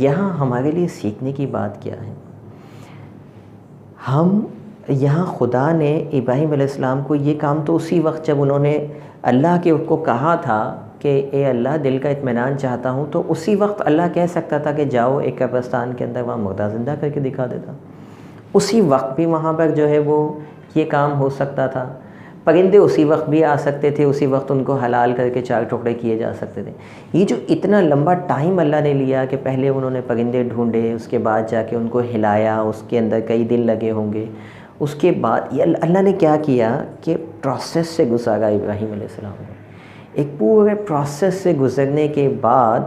یہاں ہمارے لیے سیکھنے کی بات کیا ہے؟ ہم یہاں خدا نے ابراہیم علیہ السلام کو یہ کام تو اسی وقت جب انہوں نے اللہ کے کو کہا تھا کہ اے اللہ دل کا اطمینان چاہتا ہوں، تو اسی وقت اللہ کہہ سکتا تھا کہ جاؤ ایک قبرستان کے اندر وہاں مردہ زندہ کر کے دکھا دیتا، اسی وقت بھی وہاں پر جو ہے وہ یہ کام ہو سکتا تھا۔ پرندے اسی وقت بھی آ سکتے تھے، اسی وقت ان کو حلال کر کے 4 ٹکڑے کیے جا سکتے تھے۔ یہ جو اتنا لمبا ٹائم اللہ نے لیا کہ پہلے انہوں نے پرندے ڈھونڈے، اس کے بعد جا کے ان کو ہلایا، اس کے اندر کئی دن لگے ہوں گے، اس کے بعد یہ اللہ نے کیا کیا کہ پروسیس سے گزارا ابراہیم علیہ السلام نے۔ ایک پورے پروسیس سے گزرنے کے بعد،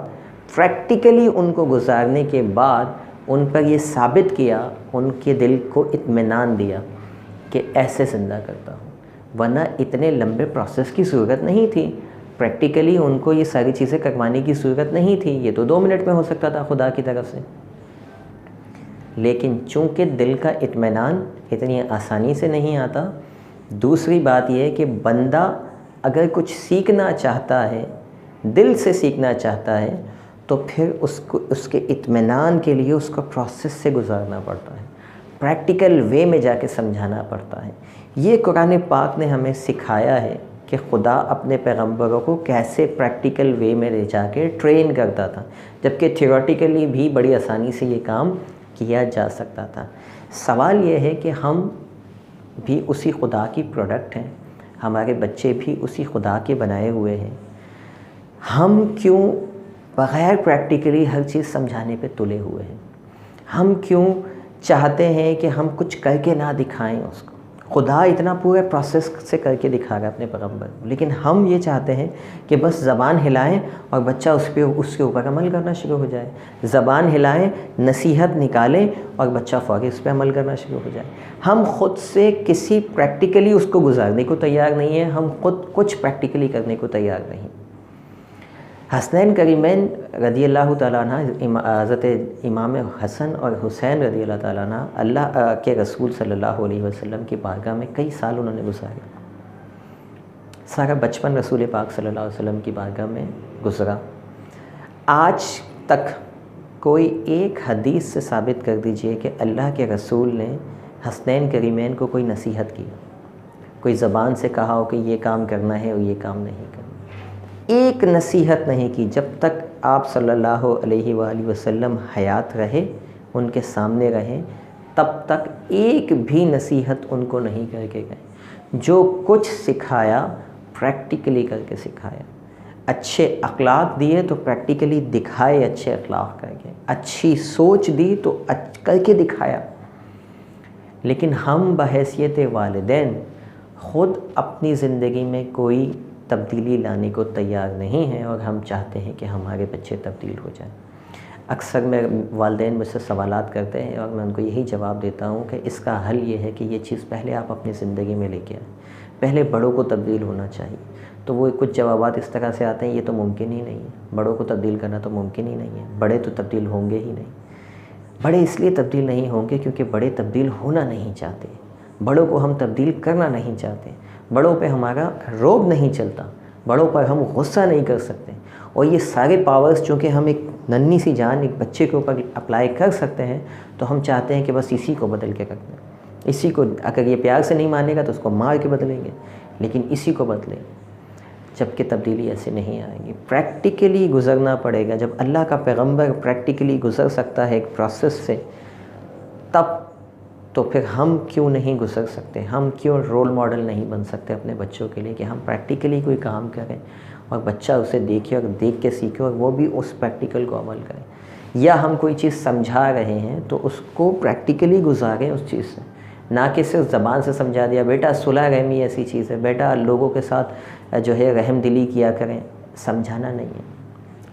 پریکٹیکلی ان کو گزارنے کے بعد ان پر یہ ثابت کیا، ان کے دل کو اطمینان دیا کہ ایسے زندہ کرتا ہوں، ورنہ اتنے لمبے پروسیس کی ضرورت نہیں تھی۔ پریکٹیکلی ان کو یہ ساری چیزیں کروانے کی ضرورت نہیں تھی، یہ تو 2 منٹ میں ہو سکتا تھا خدا کی طرف سے۔ لیکن چونکہ دل کا اطمینان اتنی آسانی سے نہیں آتا، دوسری بات یہ ہے کہ بندہ اگر کچھ سیکھنا چاہتا ہے، دل سے سیکھنا چاہتا ہے، تو پھر اس کے اطمینان کے لیے اس کو پروسیس سے گزارنا پڑتا ہے، پریکٹیکل وے میں جا کے سمجھانا پڑتا ہے۔ یہ قرآن پاک نے ہمیں سکھایا ہے کہ خدا اپنے پیغمبروں کو کیسے پریکٹیکل وے میں لے جا کے ٹرین کرتا تھا، جبکہ تھیوریٹیکلی بھی بڑی آسانی سے یہ کام کیا جا سکتا تھا۔ سوال یہ ہے کہ ہم بھی اسی خدا کی پروڈکٹ ہیں، ہمارے بچے بھی اسی خدا کے بنائے ہوئے ہیں، ہم کیوں بغیر پریکٹیکلی ہر چیز سمجھانے پہ تلے ہوئے ہیں؟ ہم کیوں چاہتے ہیں کہ ہم کچھ کر کے نہ دکھائیں اس کو؟ خدا اتنا پورے پروسیس سے کر کے دکھا گا اپنے پیغمبر، لیکن ہم یہ چاہتے ہیں کہ بس زبان ہلائیں اور بچہ اس کے اوپر عمل کرنا شروع ہو جائے، زبان ہلائیں، نصیحت نکالیں اور بچہ فوری اس پہ عمل کرنا شروع ہو جائے۔ ہم خود سے کسی پریکٹیکلی اس کو گزارنے کو تیار نہیں ہیں، ہم خود کچھ پریکٹیکلی کرنے کو تیار نہیں۔ حسنین کریمین رضی اللہ تعالیٰ عنہ، حضرت امام حسن اور حسین رضی اللہ تعالیٰ عنہ، اللہ کے رسول صلی اللہ علیہ وسلم کی بارگاہ میں کئی سال انہوں نے گزارے، سارا بچپن رسول پاک صلی اللہ علیہ وسلم کی بارگاہ میں گزرا۔ آج تک کوئی ایک حدیث سے ثابت کر دیجئے کہ اللہ کے رسول نے حسنین کریمین کو کوئی نصیحت کی، کوئی زبان سے کہا ہو کہ یہ کام کرنا ہے اور یہ کام نہیں کرنا، ایک نصیحت نہیں کی۔ جب تک آپ صلی اللہ علیہ وآلہ وسلم حیات رہے، ان کے سامنے رہے، تب تک ایک بھی نصیحت ان کو نہیں کر کے گئے۔ جو کچھ سکھایا پریکٹیکلی کر کے سکھایا، اچھے اخلاق دیے تو پریکٹیکلی دکھائے، اچھے اخلاق کر کے، اچھی سوچ دی تو کر کے دکھایا۔ لیکن ہم بحیثیت والدین خود اپنی زندگی میں کوئی تبدیلی لانے کو تیار نہیں ہیں، اور ہم چاہتے ہیں کہ ہمارے بچے تبدیل ہو جائیں۔ اکثر میں والدین مجھ سے سوالات کرتے ہیں اور میں ان کو یہی جواب دیتا ہوں کہ اس کا حل یہ ہے کہ یہ چیز پہلے آپ اپنی زندگی میں لے کے آئیں، پہلے بڑوں کو تبدیل ہونا چاہیے۔ تو وہ کچھ جوابات اس طرح سے آتے ہیں، یہ تو ممکن ہی نہیں ہے، بڑوں کو تبدیل کرنا تو ممکن ہی نہیں ہے، بڑے تو تبدیل ہوں گے ہی نہیں۔ بڑے اس لیے تبدیل نہیں ہوں گے کیونکہ بڑے تبدیل ہونا نہیں چاہتے، بڑوں کو ہم تبدیل کرنا نہیں چاہتے، بڑوں پہ ہمارا روب نہیں چلتا، بڑوں پر ہم غصہ نہیں کر سکتے، اور یہ سارے پاورز چونکہ ہم ایک ننھی سی جان ایک بچے کے اوپر اپلائی کر سکتے ہیں، تو ہم چاہتے ہیں کہ بس اسی کو بدل کے رکھ دیں، اسی کو، اگر یہ پیار سے نہیں مانے گا تو اس کو مار کے بدلیں گے، لیکن اسی کو بدلیں، جبکہ تبدیلی ایسے نہیں آئے گی۔ پریکٹیکلی گزرنا پڑے گا۔ جب اللہ کا پیغمبر پریکٹیکلی گزر سکتا ہے ایک پروسیس سے، تب تو پھر ہم کیوں نہیں گزر سکتے؟ ہم کیوں رول ماڈل نہیں بن سکتے اپنے بچوں کے لیے کہ ہم پریکٹیکلی کوئی کام کریں اور بچہ اسے دیکھے اور دیکھ کے سیکھے اور وہ بھی اس پریکٹیکل کو عمل کرے؟ یا ہم کوئی چیز سمجھا رہے ہیں تو اس کو پریکٹیکلی گزاریں اس چیز سے، نہ کہ صرف زبان سے سمجھا دیا بیٹا صلح رحمی ایسی چیز ہے، بیٹا لوگوں کے ساتھ جو ہے رحم دلی کیا کریں۔ سمجھانا نہیں ہے،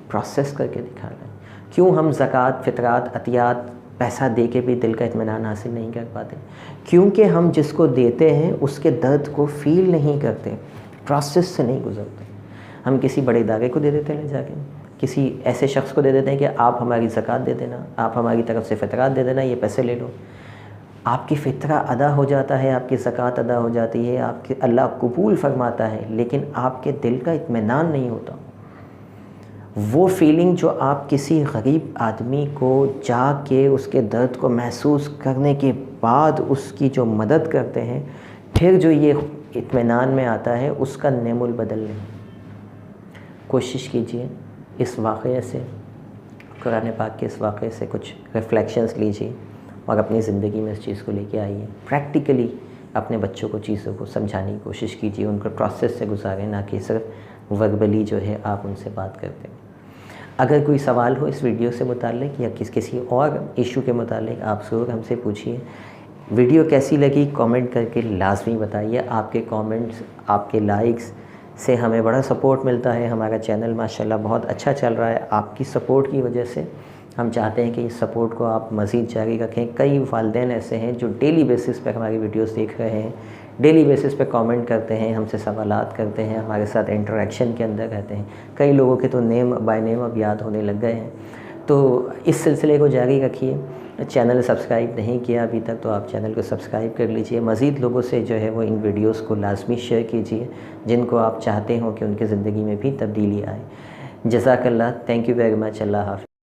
پروسیس کر کے دکھانا ہے۔ کیوں ہم زکوٰۃ، فطرات، عطیات پیسہ دے کے بھی دل کا اطمینان حاصل نہیں کر پاتے؟ کیونکہ ہم جس کو دیتے ہیں اس کے درد کو فیل نہیں کرتے، پروسیس سے نہیں گزرتے۔ ہم کسی بڑے ادارے کو دے دیتے ہیں، لے جا کے کسی ایسے شخص کو دے دیتے ہیں کہ آپ ہماری زکوٰۃ دے دینا، آپ ہماری طرف سے فطرات دے دینا، یہ پیسے لے لو۔ آپ کی فطرہ ادا ہو جاتا ہے، آپ کی زکوٰۃ ادا ہو جاتی ہے، آپ کے اللہ قبول فرماتا ہے، لیکن آپ کے دل کا اطمینان نہیں ہوتا۔ وہ فیلنگ جو آپ کسی غریب آدمی کو جا کے اس کے درد کو محسوس کرنے کے بعد اس کی جو مدد کرتے ہیں، پھر جو یہ اطمینان میں آتا ہے، اس کا نعم البدل نہیں۔ کوشش کیجئے اس واقعے سے، قرآن پاک کے اس واقعے سے کچھ ریفلیکشنز لیجئے اور اپنی زندگی میں اس چیز کو لے کے آئیے۔ پریکٹیکلی اپنے بچوں کو چیزوں کو سمجھانے کی کوشش کیجئے، ان کو پروسیس سے گزاریں، نہ کہ صرف وربلی جو ہے آپ ان سے بات کرتے ہیں۔ اگر کوئی سوال ہو اس ویڈیو سے متعلق یا کسی اور ایشو کے متعلق، آپ ضرور ہم سے پوچھیے۔ ویڈیو کیسی لگی کامنٹ کر کے لازمی بتائیے۔ آپ کے کامنٹس، آپ کے لائکس سے ہمیں بڑا سپورٹ ملتا ہے۔ ہمارا چینل ماشاءاللہ بہت اچھا چل رہا ہے آپ کی سپورٹ کی وجہ سے۔ ہم چاہتے ہیں کہ اس سپورٹ کو آپ مزید جاری رکھیں۔ کئی والدین ایسے ہیں جو ڈیلی بیسس پہ ہماری ویڈیوز دیکھ رہے ہیں، ڈیلی بیسس پہ کامنٹ کرتے ہیں، ہم سے سوالات کرتے ہیں، ہمارے ساتھ انٹریکشن کے اندر رہتے ہیں۔ کئی لوگوں کے تو نیم بائی نیم اب یاد ہونے لگ گئے ہیں۔ تو اس سلسلے کو جاری رکھیے۔ چینل سبسکرائب نہیں کیا ابھی تک تو آپ چینل کو سبسکرائب کر لیجئے۔ مزید لوگوں سے جو ہے وہ ان ویڈیوز کو لازمی شیئر کیجئے جن کو آپ چاہتے ہوں کہ ان کی زندگی میں بھی تبدیلی آئے۔ جزاک اللہ، تھینک یو ویری مچ، اللہ حافظ۔